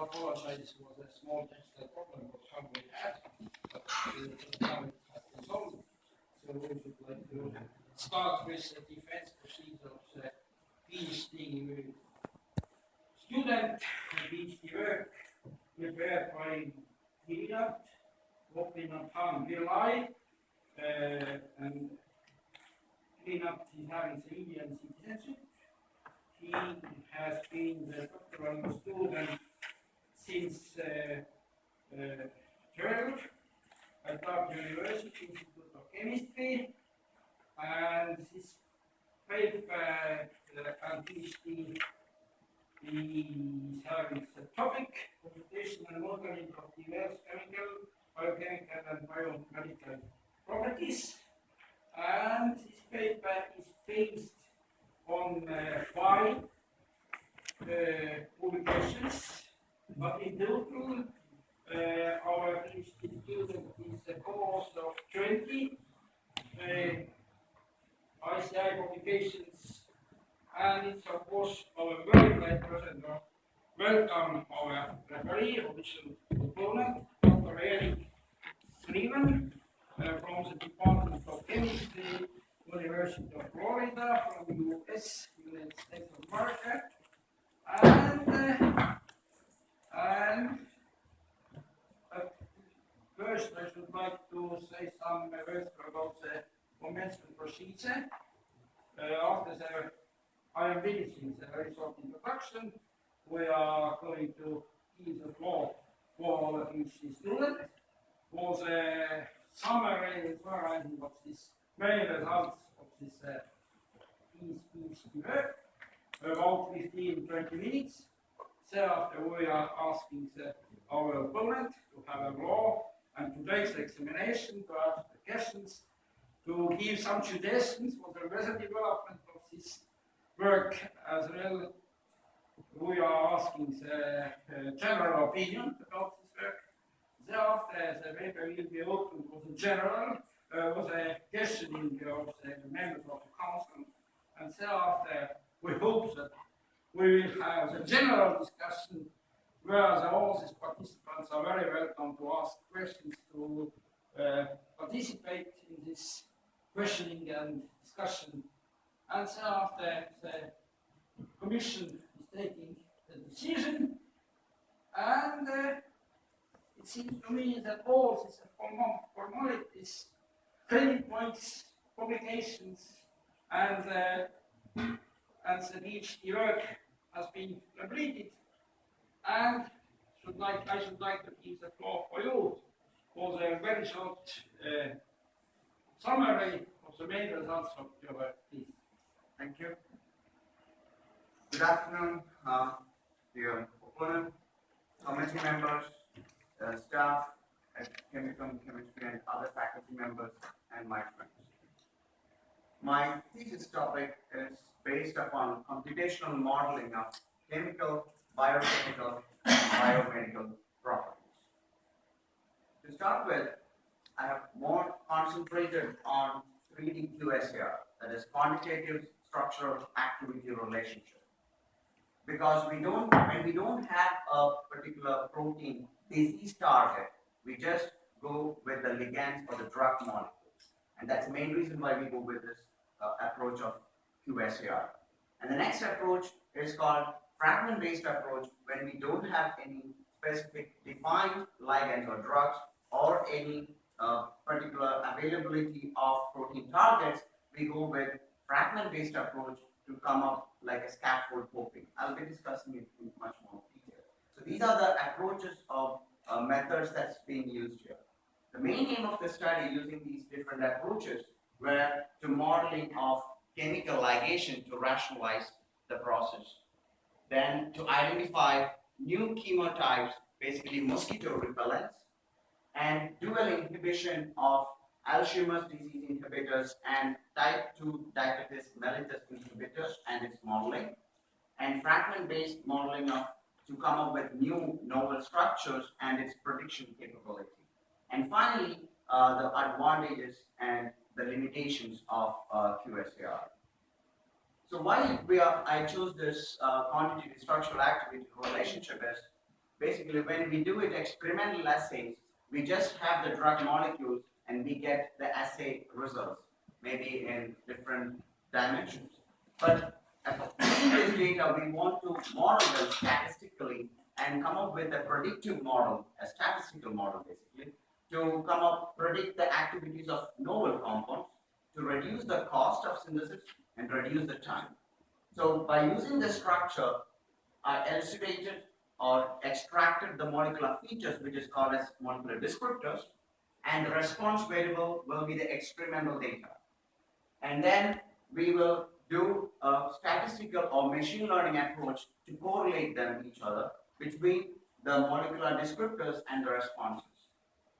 apologize, it was a small technical problem what how we had, but now it has been solved. So we would like to start with the defense procedure of the PhD student, PhD work prepared by Giri, working on time July, and Cleanup is having the Indian citizenship. He has been the doctoral student since 12 at Tartu University Institute of Chemistry, and his paper and PhD is having the topic computational modeling of diverse chemical, biochemical, and biomedical properties. And this paper is based on 5 publications, but in total, our PhD student is a course of 20 ICI publications, and it's of course our very great pleasure to welcome our referee, official opponent, Dr. Eric Srivan, from the Department of Chemistry, University of Florida, from the US, United States of America, and first I should like to say some words about the commencement procedure. After the I am finishing the very short introduction, we are going to give the floor for the PhD student for the summary summarizing what this main results of this PhD work, about 15-20 minutes. Thereafter, we are asking our opponent to have a floor and today's examination to ask the questions, to give some suggestions for the further development of this work as well. We are asking the general opinion about this work. Thereafter, the paper will be open for the general, with a questioning of the members of the council, and thereafter we hope that we will have a general discussion where all these participants are very welcome to ask questions, to participate in this questioning and discussion. And thereafter the commission is taking the decision, and it seems to me that all these formalities, credit points, publications, and the PhD work has been completed. And I should like to give the floor for you for the very short summary of the main results of your work, please. Thank you. Good afternoon, dear opponent, committee members, staff at Chemical Chemistry, and other faculty members, and my friends. My thesis topic is based upon computational modeling of chemical, biochemical, and biomedical properties. To start with, I have more concentrated on 3D QSAR, that is quantitative structural activity relationship. Because when we don't have a particular protein disease target, we just go with the ligands or the drug molecules. And that's the main reason why we go with this approach of QSAR. And the next approach is called fragment-based approach, when we don't have any specific defined ligands or drugs or any particular availability of protein targets, we go with fragment-based approach to come up like a scaffold coping. I'll be discussing it in much more detail. So these are the approaches of methods that's being used here. The main aim of the study using these different approaches were to modeling of chemical ligation to rationalize the process. Then to identify new chemotypes, basically mosquito repellents, and dual inhibition of Alzheimer's disease inhibitors and type 2 diabetes mellitus inhibitors and its modeling, and fragment-based modeling to come up with new novel structures and its prediction capability. And finally, the advantages and the limitations of QSAR. So why I chose this quantitative structural activity relationship is basically when we do it experimental assays, we just have the drug molecules and we get the assay results, maybe in different dimensions. But using this data, we want to model them statistically and come up with a predictive model, a statistical model basically, to come up, predict the activities of novel compounds, to reduce the cost of synthesis and reduce the time. So by using this structure, I elucidated or extracted the molecular features, which is called as molecular descriptors, and the response variable will be the experimental data. And then we will do a statistical or machine learning approach to correlate them each other between the molecular descriptors and the responses.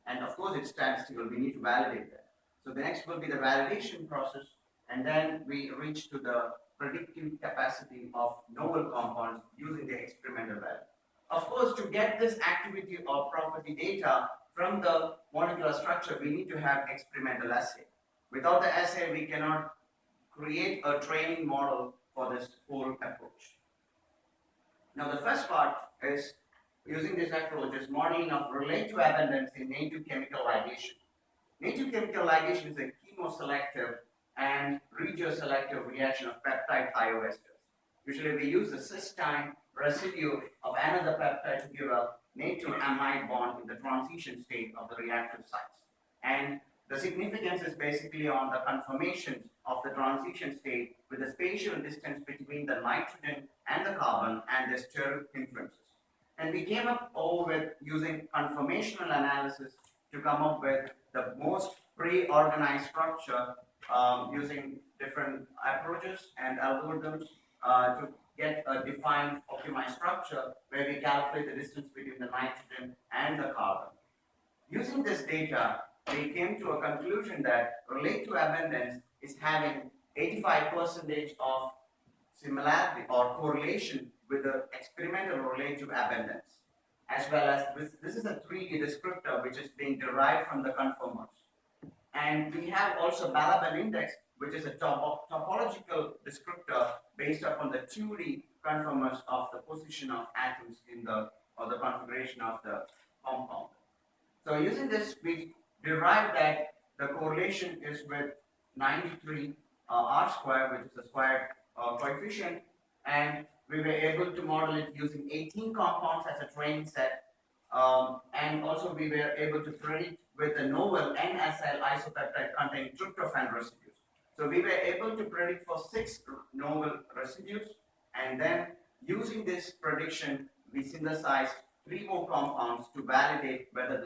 And of course, it's statistical, we need to validate that. So the next will be the validation process, and then we reach to the predictive capacity of novel compounds using the experimental value. Of course, to get this activity or property data from the molecular structure, we need to have experimental assay. Without the assay, we cannot create a training model for this whole approach. Now, the first part is using this approach is modeling of relative abundance in native chemical ligation. Native chemical ligation is a chemoselective and regioselective reaction of peptide thioesters. Usually we use the cysteine residue of another peptide to give a native amide bond in the transition state of the reactive sites. And the significance is basically on the conformations of the transition state with the spatial distance between the nitrogen and the carbon and the steric hindrances. And we came up over with using conformational analysis to come up with the most pre-organized structure using different approaches and algorithms to get a defined optimized structure where we calculate the distance between the nitrogen and the carbon. Using this data, we came to a conclusion that relative abundance is having 85% of similarity or correlation with the experimental relative abundance, as well as this is a 3D descriptor which is being derived from the conformers. And we have also Balaban index, which is a topological descriptor based upon the 2D conformers of the position of atoms in the configuration of the compound. So using this, we derived that the correlation is with 93 R square, which is the squared coefficient, and we were able to model it using 18 compounds as a training set, and also we were able to predict with the novel N-acyl isopeptide containing tryptophan residues. So we were able to predict for 6 novel residues, and then using this prediction, we synthesized 3 more compounds to validate whether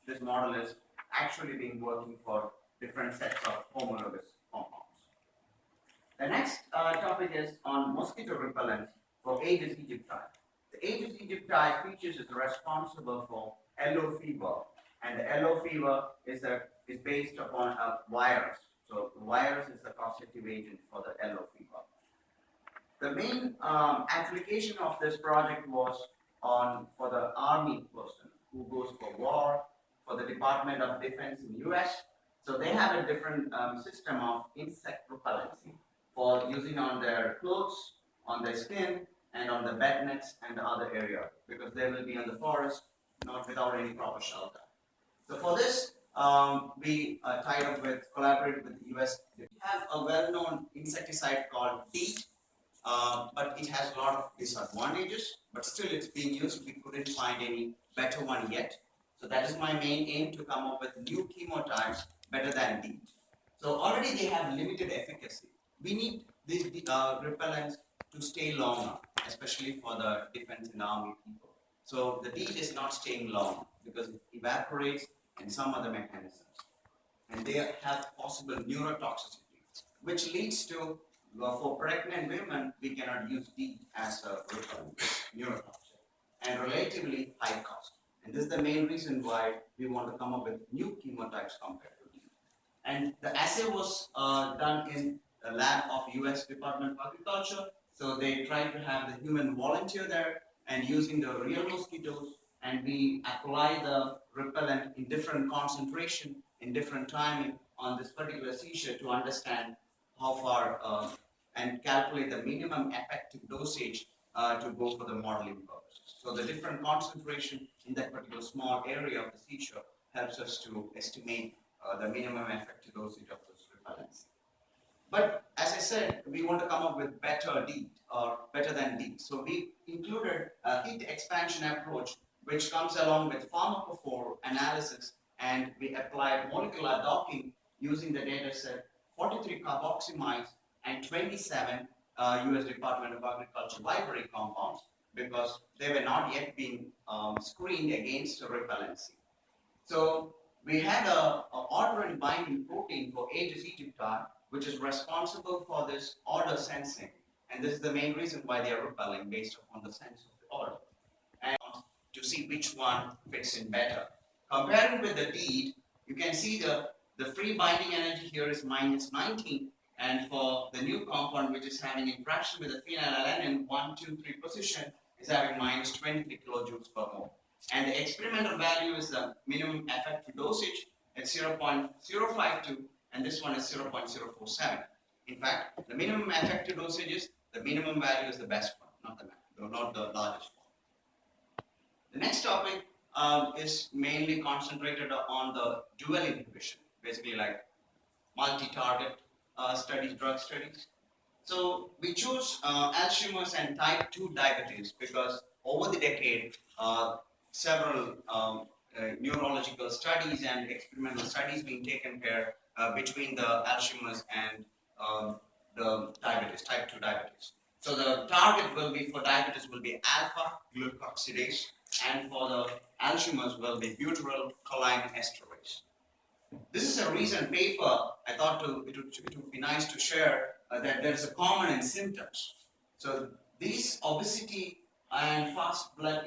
this model is actually being working for different sets of homologous compounds. The next topic is on mosquito repellents for Aedes aegypti. The Aedes aegypti species is responsible for yellow fever, and the yellow fever is based upon a virus. So the virus is the causative agent for the yellow fever. The main application of this project was for the army person who goes for war, for the Department of Defense in US. So they have a different system of insect repellency for using on their clothes, on their skin, and on the bed nets and the other area, because they will be in the forest, not without any proper shelter. So for this, we collaborated with the US. We have a well-known insecticide called DEET, but it has a lot of disadvantages, but still it's being used. We couldn't find any better one yet. So that is my main aim, to come up with new chemotypes better than DEET. So already they have limited efficacy. We need these repellents to stay longer, especially for the defense and army people. So the DEET is not staying long because it evaporates and some other mechanisms. And they have possible neurotoxicity, which leads to, for pregnant women, we cannot use DEET as a repellent, neurotoxic, and relatively high cost. And this is the main reason why we want to come up with new chemotypes compared to DEET. And the assay was done in the lab of US Department of Agriculture. So they tried to have the human volunteer there and using the real mosquitoes, and we apply the repellent in different concentration, in different timing on this particular seashell to understand how far and calculate the minimum effective dosage to go for the modeling purpose. doses. So the different concentration in that particular small area of the seizure helps us to estimate the minimum effective dosage of those repellents. But as I said, we want to come up with better DEET or better than DEET. So we included a heat expansion approach which comes along with pharmacophore analysis, and we applied molecular docking using the data set 43 carboxymides and 27 US Department of Agriculture library compounds because they were not yet being screened against repellency. So we had a order binding protein for A diacetyltar, which is responsible for this order sensing. And this is the main reason why they are repelling based upon the sense of the order. And to see which one fits in better. Comparing with the DEET, you can see the free binding energy here is minus 19. And for the new compound, which is having interaction with the phenylalanine 1, 2, 3 position, is having minus 23 kilojoules per mole. And the experimental value is the minimum effective dosage at 0.052, and this one is 0.047. In fact, the minimum effective dosage is the minimum value is the best one, not the largest one. The next topic is mainly concentrated on the dual inhibition, basically like multi-target studies, drug studies. So we chose Alzheimer's and type 2 diabetes because over the decade, several neurological studies and experimental studies being taken care between the Alzheimer's and the diabetes, type 2 diabetes. So the target will be for diabetes will be alpha glucosidase, and for the Alzheimer's will be butyryl choline esterase. This is a recent paper. I thought it would be nice to share that there is a common in symptoms. So these obesity and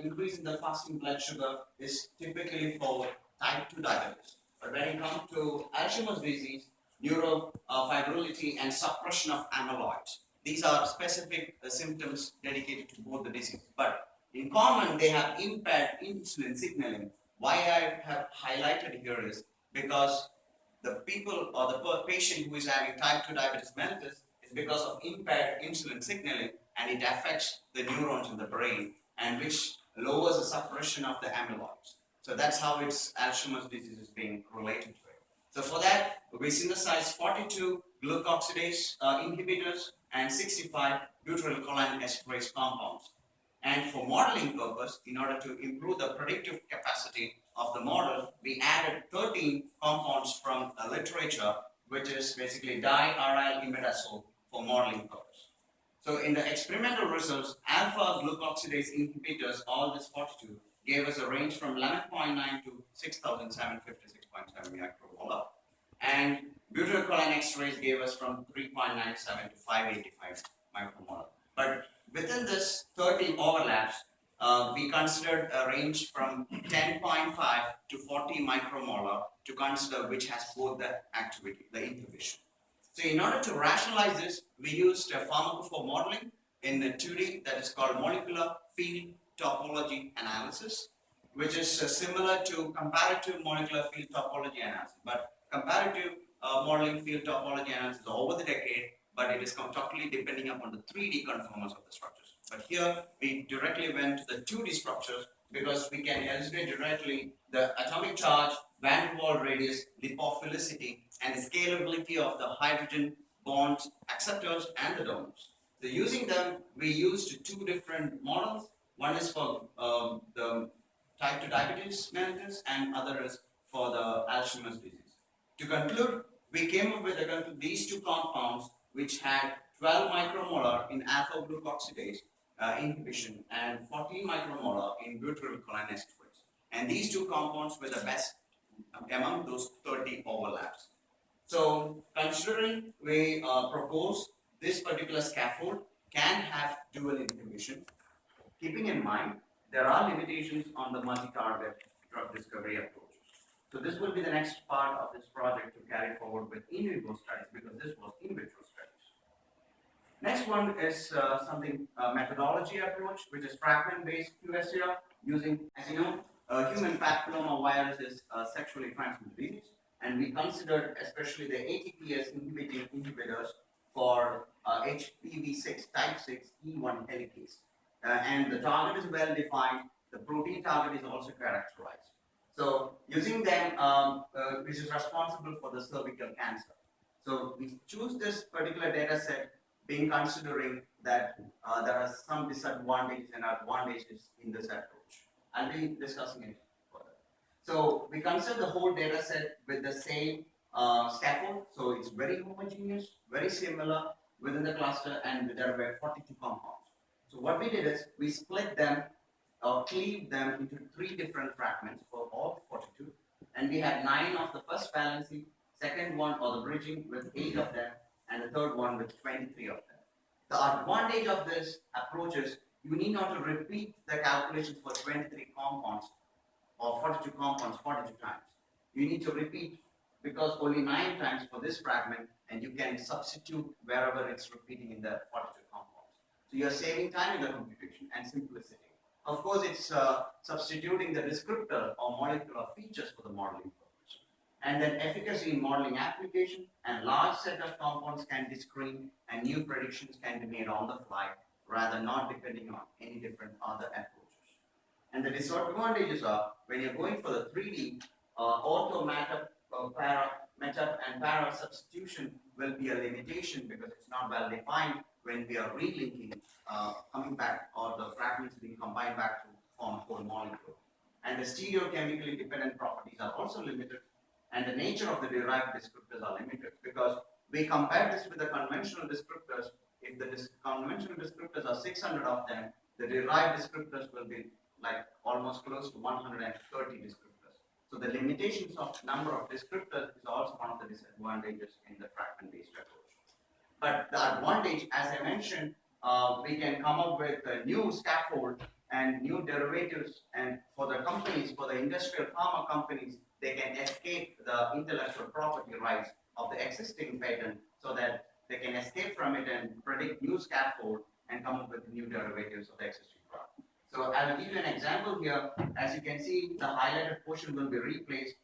increase in the fasting blood sugar is typically for type 2 diabetes. But when it comes to Alzheimer's disease, neurofibrillity and suppression of amyloids, these are specific symptoms dedicated to both the diseases. But in common, they have impaired insulin signaling. Why I have highlighted here is because the people or the patient who is having type 2 diabetes mellitus is because of impaired insulin signaling, and it affects the neurons in the brain, and which lowers the suppression of the amyloids. So that's how its Alzheimer's disease is being related to it. So for that, we synthesize 42 glucosidase inhibitors and 65 butyryl choline esterase compounds. And for modeling purpose, in order to improve the predictive capacity of the model, we added 13 compounds from the literature, which is basically diaryl imidazole for modeling purpose. So in the experimental results, alpha glucosidase inhibitors, all this 42, gave us a range from 11.9 to 6,756.7 micromolar. And butyryl choline esterase gave us from 3.97 to 585 micromolar. But within this 30 overlaps, we considered a range from 10.5 to 40 micromolar to consider which has both the activity, the inhibition. So in order to rationalize this, we used a pharmacophore modeling in a 2D that is called molecular field topology analysis, which is similar to comparative molecular field topology analysis. But comparative modeling field topology analysis over the decade, but it is totally depending upon the 3D conformance of the structures. But here we directly went to the 2D structures because we can elucidate directly the atomic charge, van der Waals radius, lipophilicity, and the scalability of the hydrogen bonds, acceptors, and the donors. So using them, we used two different models. One is for the type 2 diabetes mellitus, and other is for the Alzheimer's disease. To conclude, we came up with these two compounds which had 12 micromolar in alpha glucosidase inhibition and 14 micromolar in butyryl choline esterase. And these two compounds were the best among those 30 overlaps. So considering we propose this particular scaffold can have dual inhibition, keeping in mind there are limitations on the multi-target drug discovery approaches. So this will be the next part of this project to carry forward with in vivo studies, because this was in vitro studies. Next one is something methodology approach, which is fragment-based QSR using, as you know, human papillomavirus is sexually transmitted disease, and we considered especially the ATPase inhibitors for HPV6 type 6 E1 helicase. and the target is well defined. The protein target is also characterized. So using them, which is responsible for the cervical cancer. So we choose this particular data set being considering that there are some disadvantages and advantages in this approach. I'll be discussing it further. So we consider the whole data set with the same scaffold. So it's very homogeneous, very similar within the cluster, and there were 42 compounds. So what we did is we split them or cleaved them into 3 different fragments for all 42, and we had 9 of the first valency, second one or the bridging with 8 of them, and the third one with 23 of them. The advantage of this approach is you need not to repeat the calculations for 23 compounds or 42 compounds 42 times. You need to repeat because only 9 times for this fragment, and you can substitute wherever it's repeating in the 42 compounds. So you're saving time in the computation and simplicity. Of course, it's substituting the descriptor or molecular features for the modeling purpose. And then efficacy in modeling application, and large set of compounds can be screened and new predictions can be made on the fly, rather not depending on any different other approaches. And the disadvantages are when you're going for the 3D, auto matchup, matchup and para substitution will be a limitation because it's not well defined when we are relinking, coming back, or the fragments being combined back to form a whole molecule. And the stereochemically dependent properties are also limited, and the nature of the derived descriptors are limited because we compare this with the conventional descriptors. If the conventional descriptors are 600 of them, the derived descriptors will be like almost close to 130 descriptors. So the limitations of number of descriptors is also one of the disadvantages in the fragment-based approach. But the advantage, as I mentioned, we can come up with a new scaffold and new derivatives, and for the companies, for the industrial pharma companies, they can escape the intellectual property rights of the existing patent so that they can escape from it and predict new scaffold and come up with new derivatives of the existing product. So I'll give you an example here. As you can see, the highlighted portion will be replaced.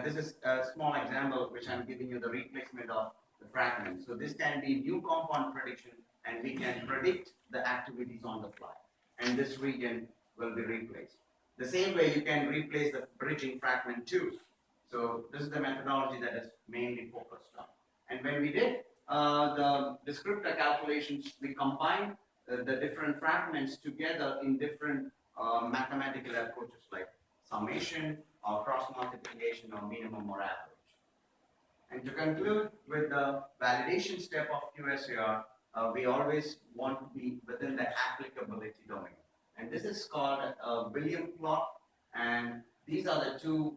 This is a small example which I'm giving you the replacement of the fragments. So this can be new compound prediction, and we can predict the activities on the fly. And this region will be replaced. The same way you can replace the bridging fragment too. So this is the methodology that is mainly focused on. And when we did the descriptor calculations, we combined the different fragments together in different mathematical approaches like summation or cross multiplication or minimum or average. And to conclude with the validation step of QSAR, we always want to be within the applicability domain. And this is called a William plot, and these are the 2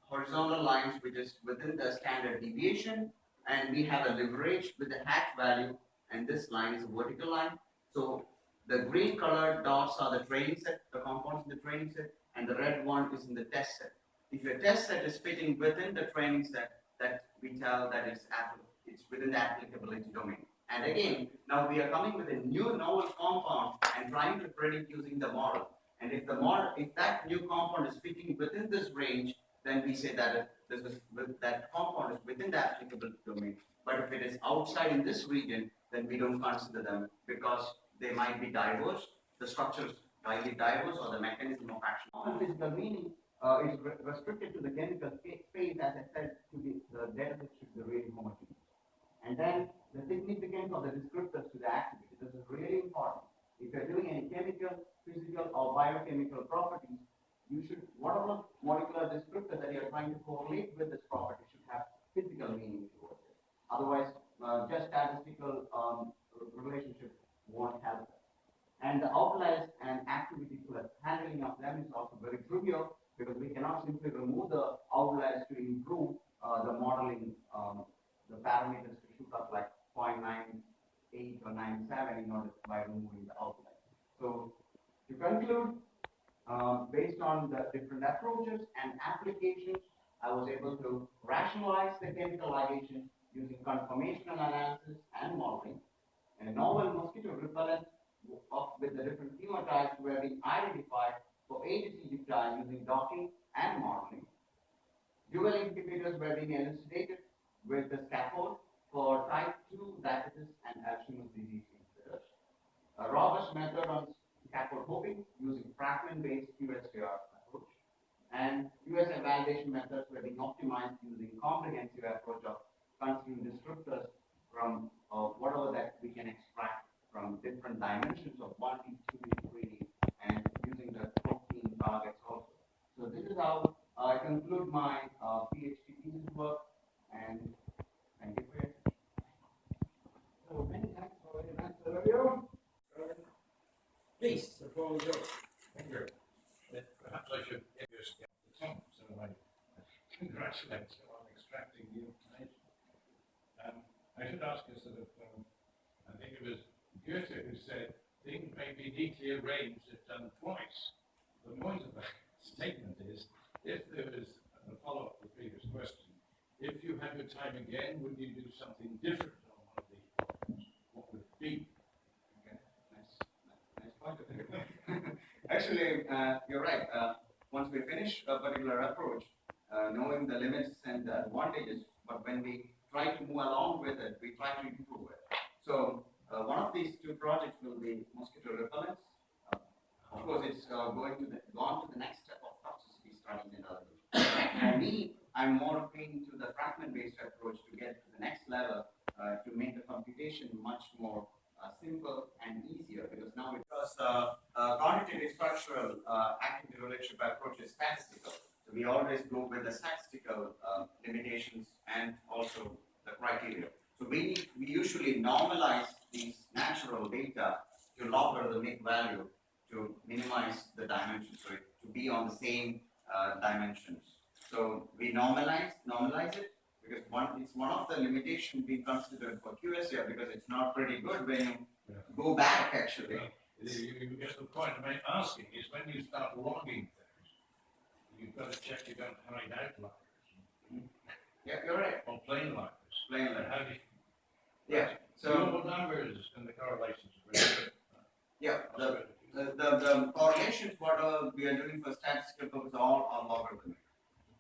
horizontal lines which is within the standard deviation, and we have a leverage with the hatch value, and this line is a vertical line. So the green colored dots are the training set, the compounds in the training set, and the red one is in the test set. If your test set is fitting within the training set, that we tell that it's within the applicability domain. And again, now we are coming with a new novel compound and trying to predict using the model. And if that new compound is fitting within this range, then we say that that compound is within the applicability domain. But if it is outside in this region, then we don't consider them because they might be diverse, the structure is highly diverse, or the mechanism of action. Non-physical meaning is restricted to the chemical phase, as I said, to the data set should be really homogeneous. And then the significance of the descriptors to the activity. This is really important. If you're doing any chemical, physical, or biochemical properties, you should, whatever molecular descriptor that you're trying to correlate with this property should have physical meaning towards it. Otherwise, just statistical relationship won't help. And the outliers and activity plus handling of them is also very trivial because we cannot simply remove the outliers to improve the modeling, the parameters to shoot up like 0.98 or 97 in order by removing the outliers. So to conclude, based on the different approaches and applications, I was able to rationalize the chemical ligation using conformational analysis and modeling. And novel mosquito repellent with the different chemotypes were being identified for ATC decline using docking and modeling. Dual inhibitors were being elucidated with the scaffold for type 2 diabetes and Alzheimer's disease inhibitors. A robust method on scaffold hopping using fragment-based QSTR approach, and US evaluation methods were being optimized using comprehensive approach of considering descriptors from whatever that we can extract from different dimensions of 1D, 2D, 3D, and using the protein targets also. So this is how I conclude my PhD thesis work, and thank you for your attention. So many thanks for your answer, Ravio. Please, the floor is yours. Thank you. Perhaps I should just get the song, so I congratulate you on extracting the information. I should ask you sort of, I think it was Goethe who said, things may be neatly arranged if done twice. The point of that statement is, if there was a follow-up to the previous question, if you had your time again, would you do something different on one of these problems? What would it be? Okay, nice point of view. Actually, you're right. Once we finish a particular approach, knowing the limits and the advantages, but when we try to move along with it, we try to improve it. So one of these two projects will be mosquito repellents. Of course, it's gone to the next step of toxicity studies and other things. For me, I'm more keen to the fragment-based approach to get to the next level to make the computation much more simple and easier, because now quantitative structural activity relationship approach is statistical. So we always go with the statistical limitations and also the criteria. So we usually normalize these natural data to logarithmic value to minimize the dimensions, so to be on the same dimensions. So we normalize it, because it's one of the limitations being considered for QSR, because it's not pretty good when you go back actually. You get the point I'm asking is when you start logging things, you've got to check you don't hide outliers. Yeah, you're right. Or plain liars. Plain liars. How do you, Yeah. So your numbers and the correlations are very good. yeah, the correlations what we are doing for statistical purposes all are logarithmic.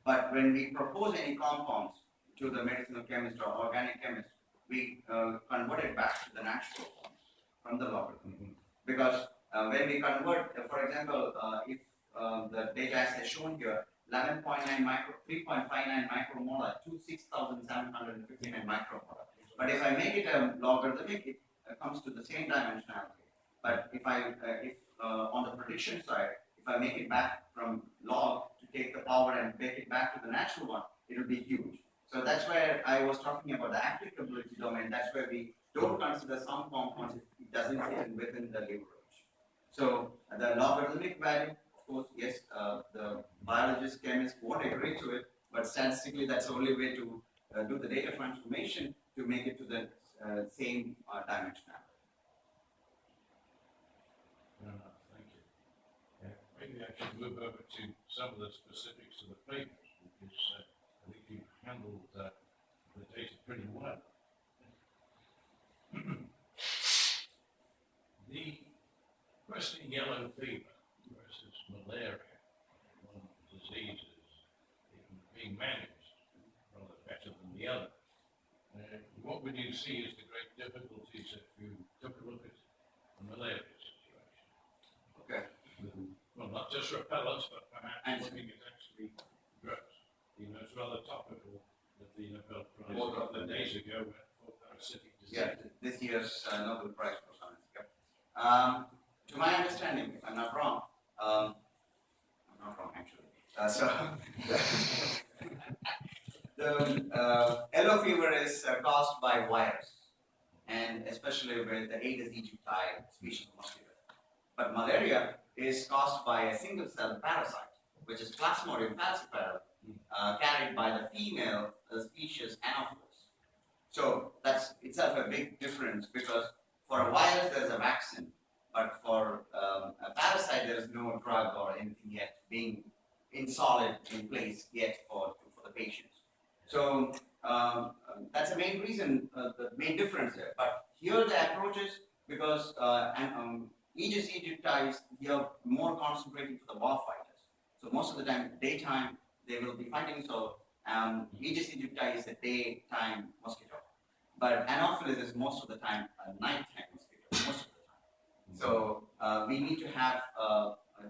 But when we propose any compounds to the medicinal chemist or organic chemist, we convert it back to the natural forms from the logarithm. Because when we convert, for example, if the data as shown here, 3.59 micromolar to 6,759 micromolar. But if I make it a logarithmic, it comes to the same dimensionality. But if on the prediction side, if I make it back from log to take the power and make it back to the natural one, it will be huge. So that's where I was talking about the applicability domain. That's where we don't consider some compounds if it doesn't fit within the leverage. So the logarithmic value, of course, yes, the biologists, chemists won't agree to it, but statistically that's the only way to do the data transformation to make it to the same dimensionality. Thank you. Maybe I should move over to some of the specifics of the papers, because I think you've handled the data pretty well. The question yellow fever versus malaria, one disease is being managed rather better than the other. What would you see as the great difficulties if you took a look at the malaria situation? Okay. Well, not just repellents, but perhaps looking at actually drugs. It's rather topical that the Nobel Prize a couple of days ago went for parasitic disease. Yeah, this year's Nobel Prize for Science. Yeah. To my understanding, if I'm not wrong, I'm not wrong actually. The yellow fever is caused by virus, and especially with the Aedes aegypti species of mosquito. But malaria is caused by a single cell parasite, which is Plasmodium falciparum, carried by the female species Anopheles. So that's itself a big difference, because for a virus there is a vaccine, but for a parasite there is no drug or anything yet being in place yet for the patients. So that's the main reason, the main difference there. But here the approach is because Aedes aegypti is here more concentrated for the war fighters. So most of the time, daytime they will be fighting. So Aedes aegypti is a daytime mosquito, but Anopheles is most of the time a nighttime mosquito. Most of the time. So we need to have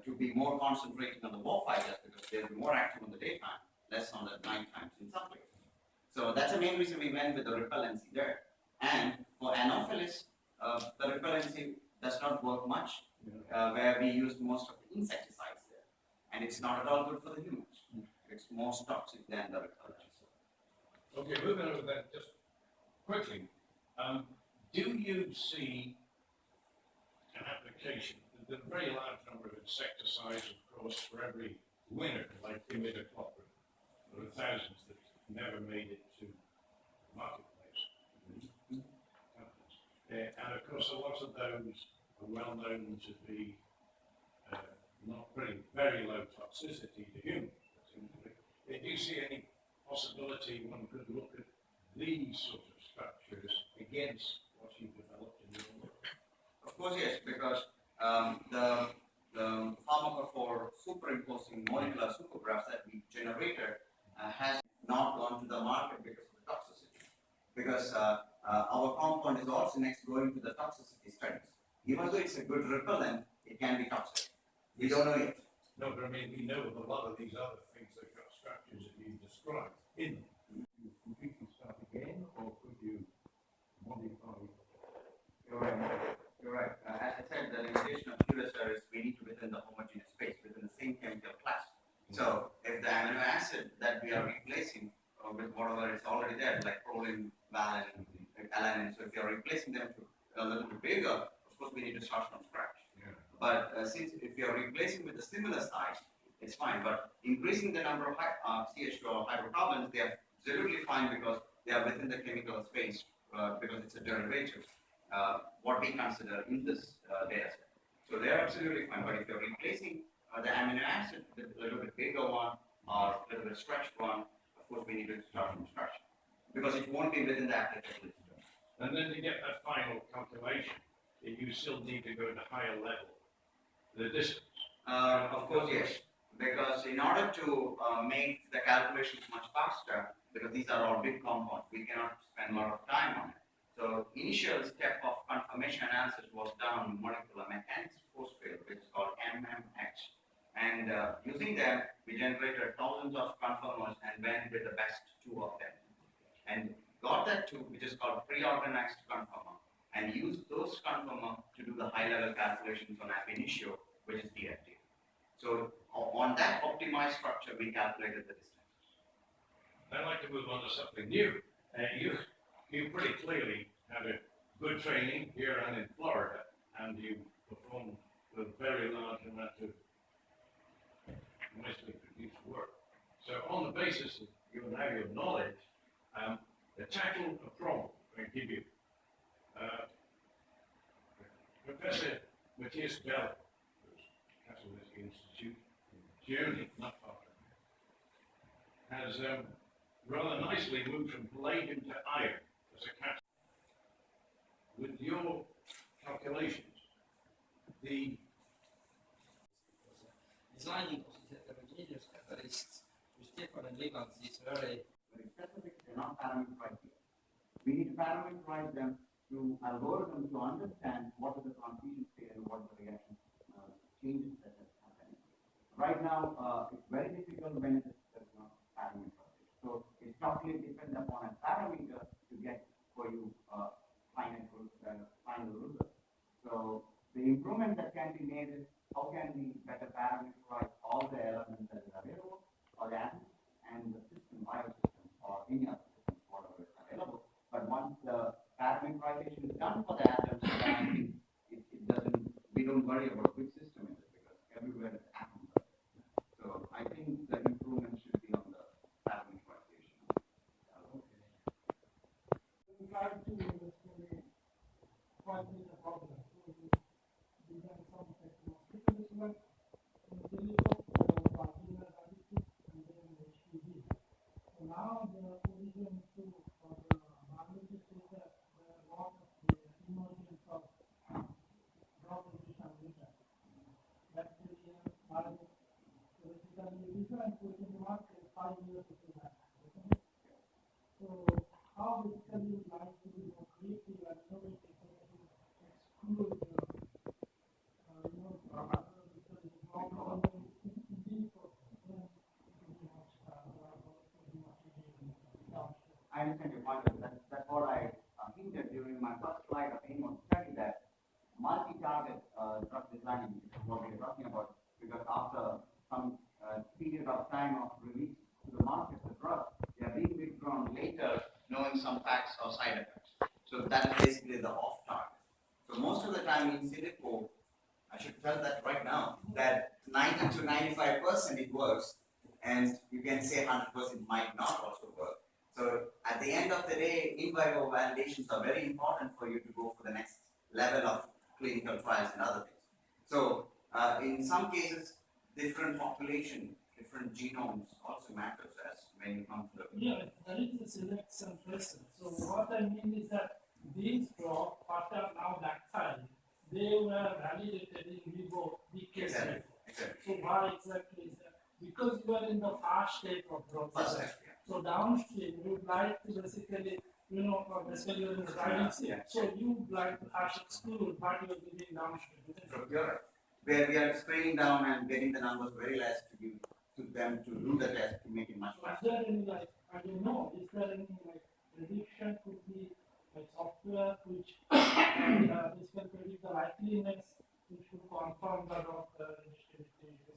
to be more concentrating on the warfighters because they'll be more active in the daytime, less on the night times in some places. So that's the main reason we went with the repellency there. And for Anopheles, the repellency does not work much, where we use most of the insecticides there. And it's not at all good for the humans. It's more toxic than the repellent. Okay, moving over that just quickly. Do you see an application? There's a very large number of insecticides, of course, for every winner, like imidacloprid. There are thousands that never made it to the marketplace. And of course, a lot of those are well known to be not bring very low toxicity to humans. Do you see any possibility one could look at these sort of structures against what you've developed in your work? Of course, yes, because the pharmacophore superimposing molecular supergraphs that we generated has not gone to the market because of the toxicity. Because our compound is also next going to the toxicity studies. Even though it's a good repellent, it can be toxic. We don't know yet. No, but I mean, we know of a lot of these other things that got structures that you described in them. Could you completely start again, or could you modify? You're right. You're right. As I said, the limitation of QSR is we need to within the homogeneous space, within the same chemical class. So if the amino acid that we are replacing with whatever is already there, like proline, valine, alanine, so if you are replacing them to a little bit bigger, of course we need to start from scratch. But since if you are replacing with a similar size, it's fine. But increasing the number of CH2 or hydrocarbons, they are absolutely fine because they are within the chemical space because it's a derivative, what we consider in this data set. So they are absolutely fine. But if you're replacing the amino acid with a little bit bigger one or a little bit stretched one, of course we need to start from scratch because it won't be within the applicability. And then to get that final calculation, you still need to go to higher level. The distance. Of course, yes. Because in order to make the calculations much faster, because these are all big compounds, we cannot spend a lot of time on it. So initial step of conformation analysis was done on molecular mechanics force field, which is called MMH. And using them, we generated thousands of conformers and went with the best two of them. And got that two, which is called pre-organized conformer, and used those conformer to do the high-level calculations on ab initio, which is DFT. So on that optimized structure, we calculated the distance. I'd like to move on to something new. You pretty clearly had a good training here and in Florida, and you performed a very large amount of nicely produced work. So on the basis of your knowledge, tackle a problem I give you. Professor Matthias Geller, Catholic Institute in Germany, not far from here, has rather nicely moved from palladium to iron as a catalyst. With your calculations, the designing of the heterogeneous catalysts with different ligands is very specific. They're not parameterized yet. We need to parameterize them through algorithms to understand what is the transition state and what the reaction changes that has happened. Right now, it's very difficult when it is not parameterized. So it totally depends upon a parameter to get for you final result. So the improvement that can be made is how can we better parameterize all the elements that are available or the atoms and the system, biosystem, or any other system, whatever is available. But once the parameterization is done for the atoms, then I think it doesn't, we don't worry about which system it is because everywhere is atoms. So I think the improvement should be on the parameterization. We try to find the problem. So we design some technological and then HPV. So now the origin to for the biologist is that there are a lot of the emergence of drug resistant media. Bacteria, virus. So this is a different question mark 5 years to that. So how basically you like to be more creative and innovative so that you exclude I understand your point. That's what I hinted during my first slide of animal study, that multi-target drug design is what we are talking about, because after some period of time of release to the market, the drug, they are being withdrawn later, knowing some facts or side effects. So that is basically the off-target. So most of the time in silico, I should tell that right now, that 90 to 95% it works, and you can say 100% might not also work. So at the end of the day, in vivo validations are very important for you to go for the next level of clinical trials and other things. So in some cases, different population, different genomes also matters as when you come to the. Yeah, that is the selection person. So what I mean is that these drugs, what are now lactide, they were validated in vivo decades Exactly. before. Exactly. So why exactly is that? Because you are in the fast state of drug First design. step, yeah. So downstream, you would like to basically, basically you're in the driving seat. Yeah. So you would like to have exclude what you're giving downstream. Isn't it? So you're right. Where we are screening down and getting the numbers very less to give to them to do the test to make it much So is faster. there any like, I don't know, is there any like prediction could be like software which this can predict the likeliness which will confirm the doctor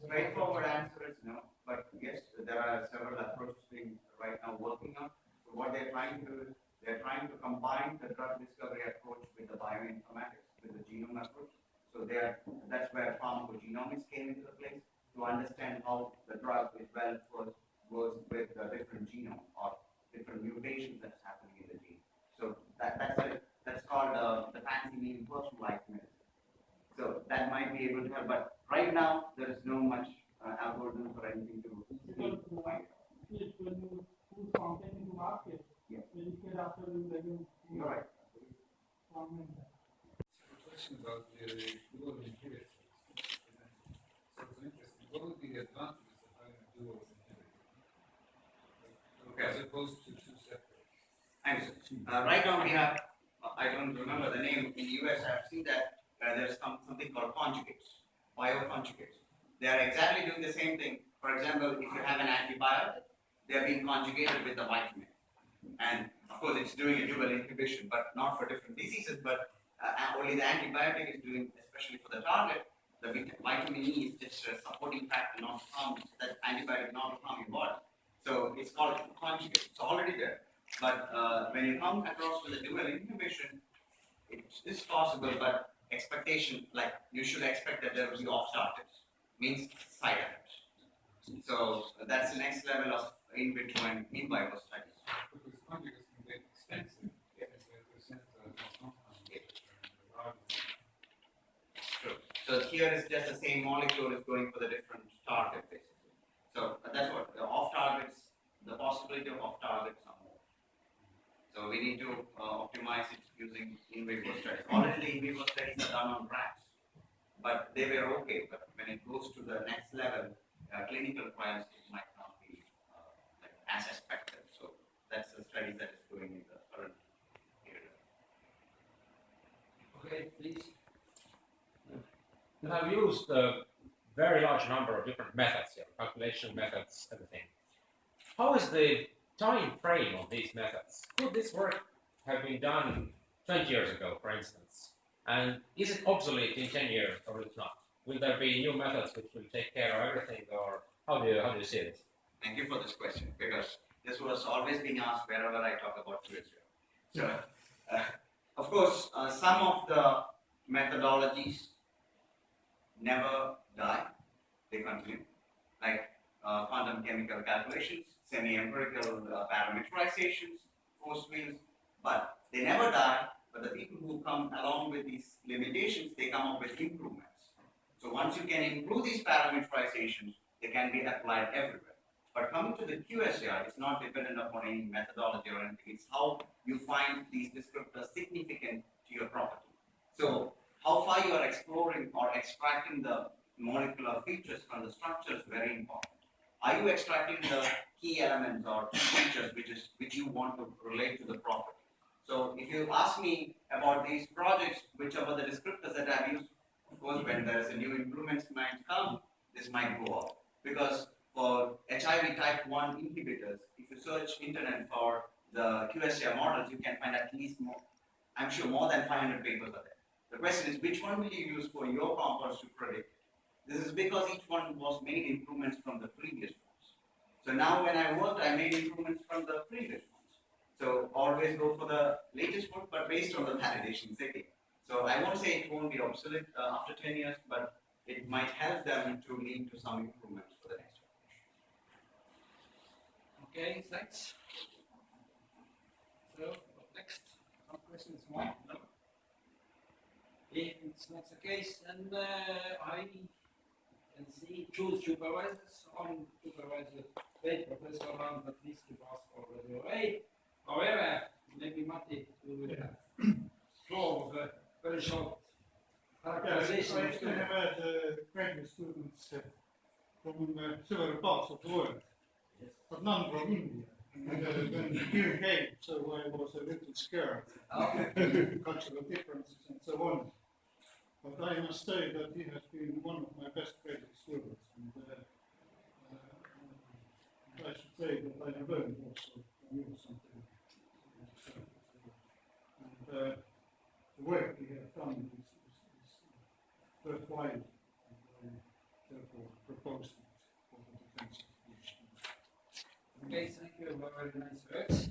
Straightforward answer is no, but yes, there are several approaches being right now working on. So what they're trying to do is they're trying to combine the drug discovery approach with the bioinformatics, with the genome approach. So that's where pharmacogenomics came into the place to understand how the drug is works with the different genome or different mutations that's happening in the gene. So that's called the fancy name personalized medicine. So that might be able to help, but right now there is no much algorithm for anything to easily find. When you put something into market, Yeah. when you get after you You're right. comment that. A question about the dual inhibitors. So it's interesting. What would be the advantages of having a dual inhibitor? Okay. As opposed to two separate. And right now we have, I don't remember the name, in the US I've seen that there's something called conjugates, bioconjugates. They are exactly doing the same thing. For example, if you have an antibiotic, they are being conjugated with a vitamin. And of course it's doing a dual inhibition, but not for different diseases, but only the antibiotic is doing, especially for the target, the vitamin E is just a supporting factor, not harm, that antibiotic not harm your body. So it's called conjugate, it's already there. But when you come across with a dual inhibition, it is possible, but expectation, like you should expect that there will be off-targets, means side effects. So that's the next level of in vitro and in vivo studies. Because conjugates can be expensive. Yeah. If they present more compounds. True. So here is just the same molecule is going for the different target basically. So that's what the off targets, the possibility of off targets are more. So we need to optimize it using in vivo studies. Already the in vivo studies are done on rats, but they were okay. But when it goes to the next level, clinical trials, it might not be like as expected. So that's the study that is going in the current period. Okay, please. You have used a very large number of different methods here, calculation methods, everything. How is the time frame of these methods? Could this work have been done 20 years ago, for instance? And is it obsolete in 10 years, or is it not? Will there be new methods which will take care of everything, or how do you see this? Thank you for this question, because this was always being asked wherever I talk about literature. So, of course, some of the methodologies never die, they continue, like quantum chemical calculations, semi-empirical parameterizations, force fields, but they never die, but the people who come along with these limitations, they come up with improvements. So once you can improve these parameterizations, they can be applied everywhere. But coming to the QSAR, it's not dependent upon any methodology or anything. It's how you find these descriptors significant to your property. So how far you are exploring or extracting the molecular features from the structure is very important. Are you extracting the key elements or features which you want to relate to the property? So if you ask me about these projects, which are the descriptors that I've used, of course, when there is a new improvements might come, this might go up. Because for HIV type 1 inhibitors, if you search internet for the QSTR models, you can find at least more, I'm sure more than 500 papers are there. The question is, which one will you use for your compounds to predict? This is because each one was made improvements from the previous ones. So now when I worked, I made improvements from the previous ones. So always go for the latest one, but based on the validation setting. So I won't say it won't be obsolete after 10 years, but it might help them to lead to some improvements for the next one. Okay, thanks. So, next, some questions more? No? If it's not the case, then I can see choose supervisors on supervisor page. Professor Land at least to ask already away. However, maybe Matti will floor the very short characterization I of students. have had graduate students from several parts of the world, but none from India. And when Giri came, so I was a little scared. Cultural differences and so on. But I must say that he has been one of my best graduate students. And I should say that I have learned also from you something. And the work he has done is worthwhile. And I therefore propose it for the defense of the Okay, thank you. Very nice words.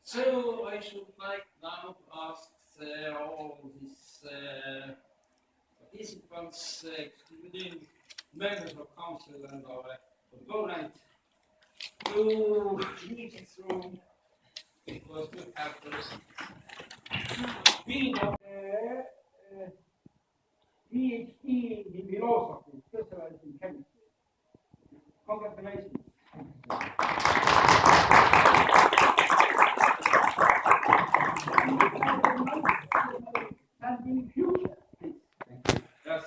So I should like now to ask all these participants, including members of council and our opponent, to leave this room because we have the PhD in philosophy, specialized in chemistry. Congratulations. And in future, please. Yes.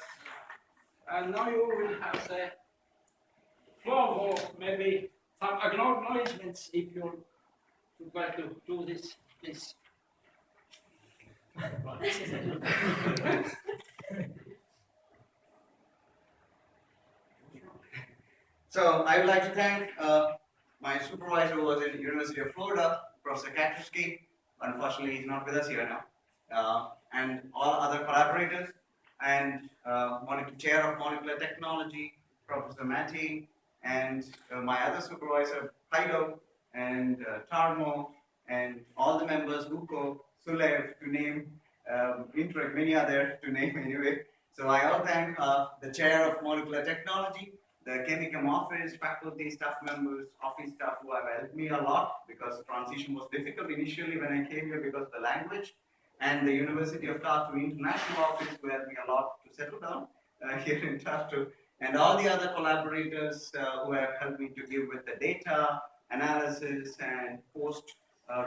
And now you will have the floor for maybe some acknowledgements if you would like to do this. Please. So I would like to thank my supervisor who was in the University of Florida, Professor Katruski. Unfortunately, he's not with us here now. And all other collaborators, and Chair of Molecular Technology, Professor Matti, and my other supervisor, Kaido, and Tarmo, and all the members, Uko, Sulev, to name, many other to name anyway. So I all thank the Chair of Molecular Technology, the Chemicum office, faculty, staff members, office staff who have helped me a lot because the transition was difficult initially when I came here because of the language, and the University of Tartu International Office who helped me a lot to settle down here in Tartu, and all the other collaborators who have helped me to give with the data, analysis, and post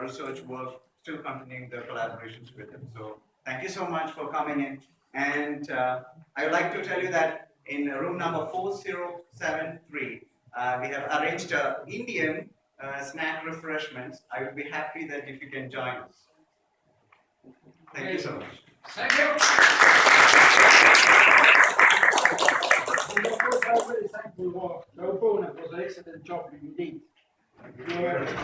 research work, still continuing the collaborations with them. So thank you so much for coming in. And I would like to tell you that in room number 4073, we have arranged Indian snack refreshments. I would be happy that if you can join us. Thank you so much. Thank you. And of course, I'm very thankful for the opponent for the excellent job you did. Thank you very much.